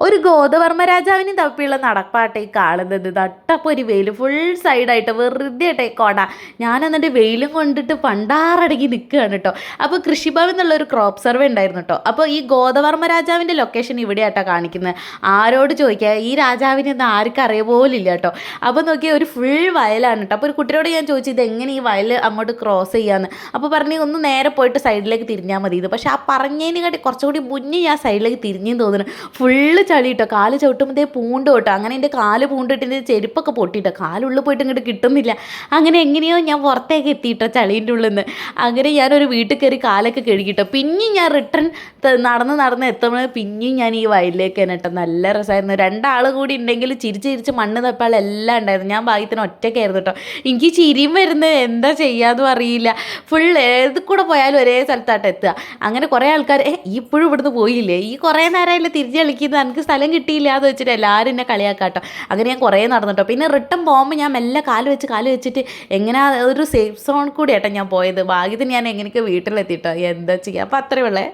ഒരു ഗോദവർമ്മ രാജാവിനും തപ്പിയുള്ള നടപ്പാട്ടെ ഈ കാണുന്നത്. നട്ടപ്പോൾ ഒരു വെയിൽ ഫുൾ സൈഡായിട്ട് വെറുതെ ആട്ടെ കൊട. ഞാൻ എന്നിട്ട് വെയിലും കൊണ്ടിട്ട് പണ്ടാറടങ്ങി നിൽക്കുകയാണ് കേട്ടോ. അപ്പോൾ കൃഷിഭവൻ എന്നുള്ളൊരു ക്രോപ്പ് സർവേ ഉണ്ടായിരുന്നു കേട്ടോ. അപ്പോൾ ഈ ഗോദവർമ്മ രാജാവിൻ്റെ ലൊക്കേഷൻ ഇവിടെയാട്ടോ കാണിക്കുന്നത്. ആരോട് ചോദിക്കുക, ഈ രാജാവിനെ ഒന്നും ആർക്കും അറിയ പോലില്ല കേട്ടോ. അപ്പോൾ നോക്കിയാൽ ഒരു ഫുൾ വയലാണ് കേട്ടോ. അപ്പോൾ ഒരു കുട്ടിയോട് ഞാൻ ചോദിച്ചു ഇത് എങ്ങനെ ഈ വയൽ അങ്ങോട്ട് ക്രോസ് ചെയ്യാമെന്ന്. അപ്പോൾ പറഞ്ഞു ഒന്ന് നേരെ പോയിട്ട് സൈഡിലേക്ക് തിരിഞ്ഞാൽ മതി ഇത്. പക്ഷേ ആ പറഞ്ഞതിനെ കാട്ടി കുറച്ചുകൂടി മുന്നേ ഞാൻ സൈഡിലേക്ക് തിരിഞ്ഞെന്ന് തോന്നുന്നു. ഫുള്ള് ചളി കേട്ടോ. കാല് ചവിട്ടുമ്പോഴത്തേ പൂണ്ട് കേട്ടോ. അങ്ങനെ എൻ്റെ കാല് പൂണ്ടിട്ട് എൻ്റെ ചെരുപ്പൊക്കെ പൊട്ടിയിട്ടോ. കാലുള്ളിൽ പോയിട്ട് ഇങ്ങോട്ട് കിട്ടുന്നില്ല. അങ്ങനെ എങ്ങനെയോ ഞാൻ പുറത്തേക്ക് എത്തിയിട്ടോ ചളീൻ്റെ ഉള്ളിൽ നിന്ന്. അങ്ങനെ ഞാനൊരു വീട്ടിൽ കയറി കാലൊക്കെ കഴുകിട്ടോ. പിന്നെയും ഞാൻ റിട്ടേൺ നടന്ന് എത്തുമ്പോൾ പിന്നെയും ഞാൻ ഈ വയലിലേക്ക് തന്നെ കേട്ടോ. നല്ല രസമായിരുന്നു. രണ്ടാൾ കൂടി ഉണ്ടെങ്കിൽ ചിരിച്ച് മണ്ണ് തപ്പാളെല്ലാം ഉണ്ടായിരുന്നു. ഞാൻ ഭാഗ്യത്തിന് ഒറ്റയ്ക്കായിരുന്നു കേട്ടോ. എനിക്ക് ചിരിയും വരുന്നത് എന്താ ചെയ്യാമെന്നും അറിയില്ല. ഫുൾ ഏത് കൂടെ പോയാലും ഒരേ സ്ഥലത്തായിട്ട് എത്തുക. അങ്ങനെ കുറേ ആൾക്കാർ ഇപ്പോഴും ഇവിടുന്ന് പോയില്ലേ, ഈ കുറേ നേരമായില്ലേ തിരിച്ച് കളിക്കുന്നത്, എനിക്ക് സ്ഥലം കിട്ടിയില്ല എന്ന് വെച്ചിട്ട് എല്ലാവരും എന്നെ കളിയാക്കാട്ടോ. അങ്ങനെ ഞാൻ കുറേ നടന്നിട്ടോ. പിന്നെ റിട്ടേൺ പോകുമ്പോൾ ഞാൻ മെല്ലെ കാല് വെച്ചിട്ട് എങ്ങനെ ഒരു സേഫ് സോൺ കൂടി ആട്ടോ ഞാൻ പോയത്. ഭാഗ്യത്തിന് ഞാൻ എങ്ങനെയൊക്കെ വീട്ടിലെത്തിയിട്ടോ. എന്താ ചെയ്യുക. അപ്പോൾ അത്രയേ ഉള്ളേ.